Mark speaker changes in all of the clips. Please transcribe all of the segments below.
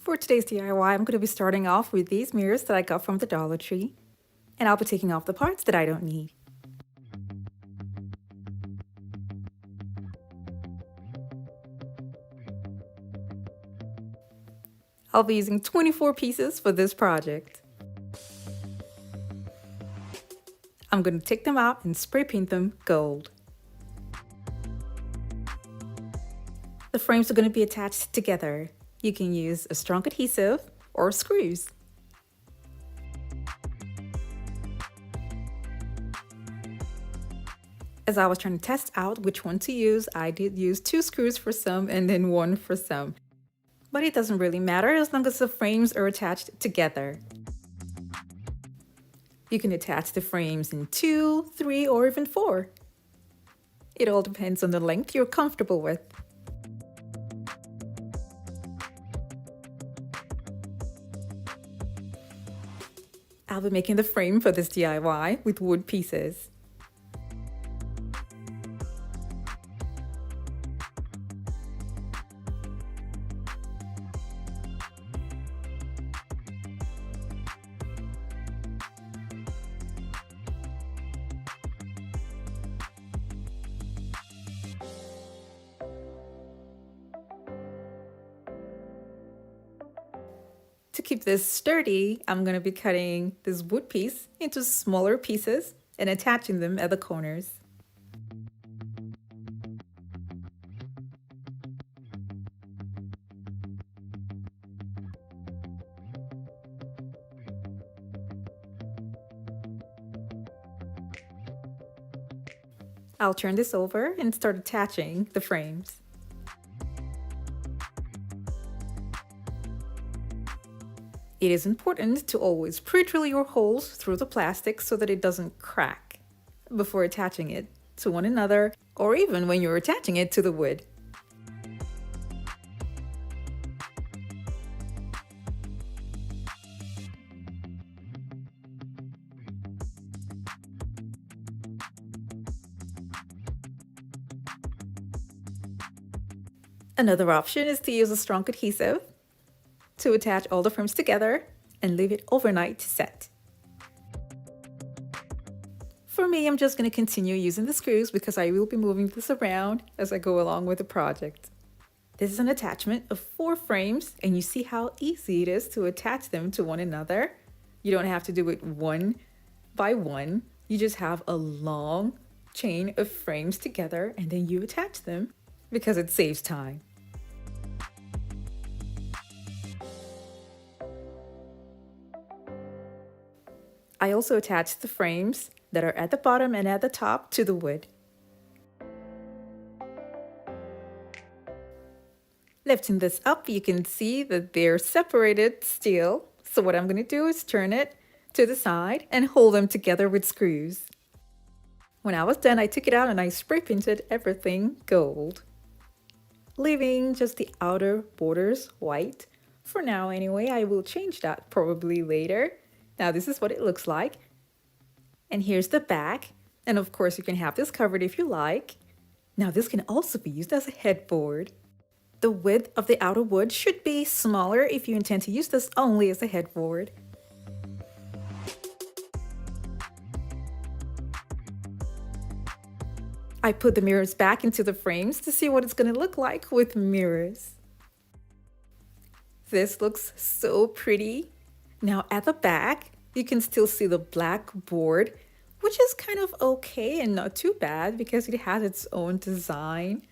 Speaker 1: For today's DIY, I'm going to be starting off with these mirrors that I got from the Dollar Tree, and I'll be taking off the parts that I don't need. I'll be using 24 pieces for this project. I'm going to take them out and spray paint them gold. The frames are going to be attached together. You can use a strong adhesive or screws. As I was trying to test out which one to use, I did use 2 screws for some and then 1 for some. But it doesn't really matter as long as the frames are attached together. You can attach the frames in 2, 3, or even 4. It all depends on the length you're comfortable with. I'll be making the frame for this DIY with wood pieces. To keep this sturdy, I'm going to be cutting this wood piece into smaller pieces and attaching them at the corners. I'll turn this over and start attaching the frames. It is important to always pre-drill your holes through the plastic so that it doesn't crack before attaching it to one another, or even when you're attaching it to the wood. Another option is to use a strong adhesive to attach all the frames together and leave it overnight to set. For me, I'm just going to continue using the screws because I will be moving this around as I go along with the project. This is an attachment of 4 frames, and you see how easy it is to attach them to one another. You don't have to do it one by one. You just have a long chain of frames together and then you attach them because it saves time. I also attached the frames that are at the bottom and at the top to the wood. Lifting this up, you can see that they're separated still. So what I'm going to do is turn it to the side and hold them together with screws. When I was done, I took it out and I spray painted everything gold, leaving just the outer borders white. For now anyway, I will change that probably later. Now this is what it looks like. And here's the back. And of course you can have this covered if you like. Now this can also be used as a headboard. The width of the outer wood should be smaller if you intend to use this only as a headboard. I put the mirrors back into the frames to see what it's going to look like with mirrors. This looks so pretty. Now at the back, you can still see the black board, which is kind of okay and not too bad because it has its own design.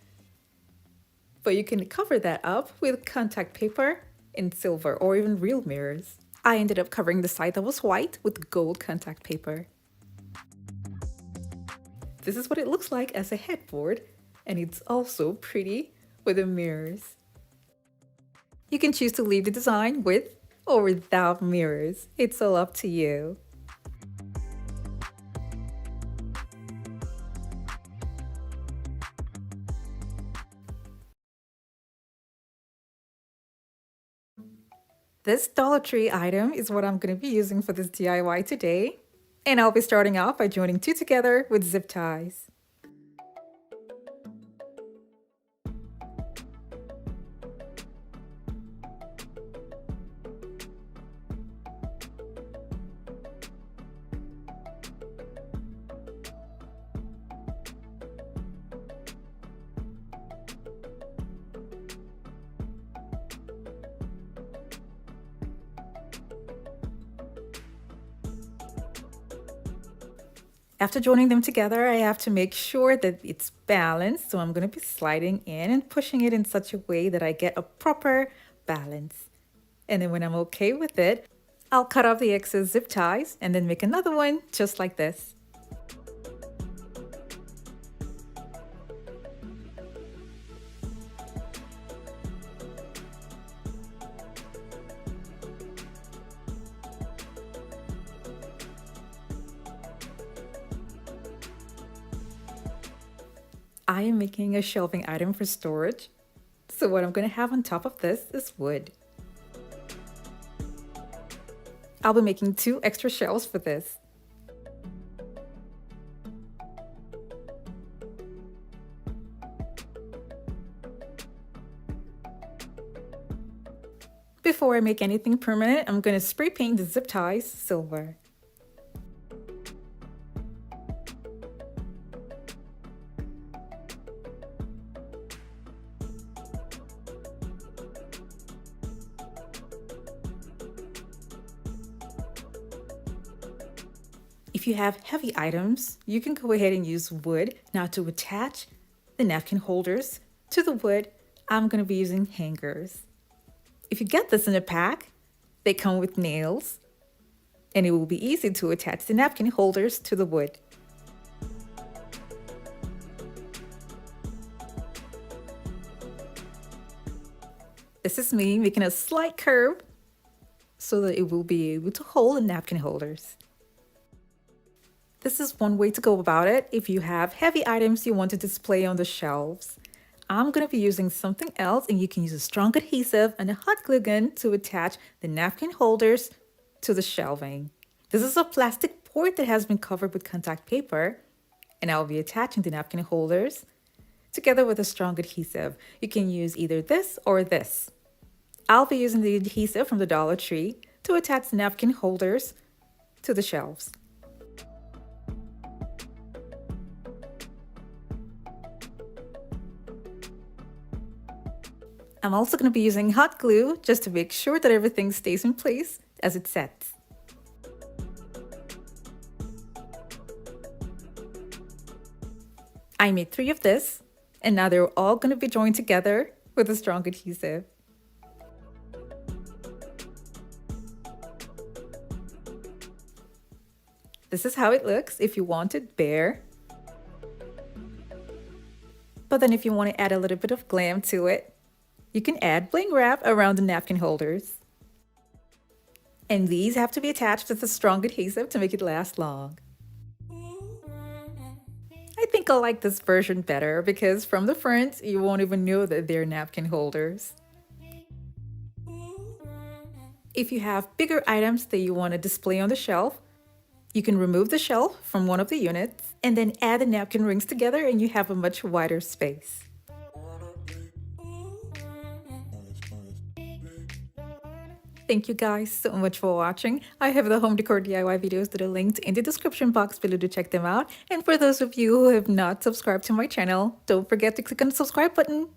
Speaker 1: But you can cover that up with contact paper in silver or even real mirrors. I ended up covering the side that was white with gold contact paper. This is what it looks like as a headboard, and it's also pretty with the mirrors. You can choose to leave the design with or without mirrors. It's all up to you. This Dollar Tree item is what I'm going to be using for this DIY today. And I'll be starting off by joining 2 together with zip ties. After joining them together, I have to make sure that it's balanced. So I'm going to be sliding in and pushing it in such a way that I get a proper balance. And then when I'm okay with it, I'll cut off the excess zip ties and then make another one just like this. I am making a shelving item for storage. So what I'm going to have on top of this is wood. I'll be making 2 extra shelves for this. Before I make anything permanent, I'm going to spray paint the zip ties silver. If you have heavy items, you can go ahead and use wood. Now to attach the napkin holders to the wood, I'm going to be using hangers. If you get this in a pack, they come with nails, and it will be easy to attach the napkin holders to the wood. This is me making a slight curve so that it will be able to hold the napkin holders. This is one way to go about it if you have heavy items you want to display on the shelves. I'm going to be using something else, and you can use a strong adhesive and a hot glue gun to attach the napkin holders to the shelving. This is a plastic board that has been covered with contact paper, and I'll be attaching the napkin holders together with a strong adhesive. You can use either this or this. I'll be using the adhesive from the Dollar Tree to attach the napkin holders to the shelves. I'm also going to be using hot glue just to make sure that everything stays in place as it sets. I made 3 of this, and now they're all going to be joined together with a strong adhesive. This is how it looks if you want it bare. But then if you want to add a little bit of glam to it, you can add bling wrap around the napkin holders. And these have to be attached with a strong adhesive to make it last long. I think I like this version better because from the front, you won't even know that they're napkin holders. If you have bigger items that you want to display on the shelf, you can remove the shelf from one of the units and then add the napkin rings together, and you have a much wider space. Thank you guys so much for watching. I have the home decor DIY videos that are linked in the description box below to check them out. And for those of you who have not subscribed to my channel, don't forget to click on the subscribe button.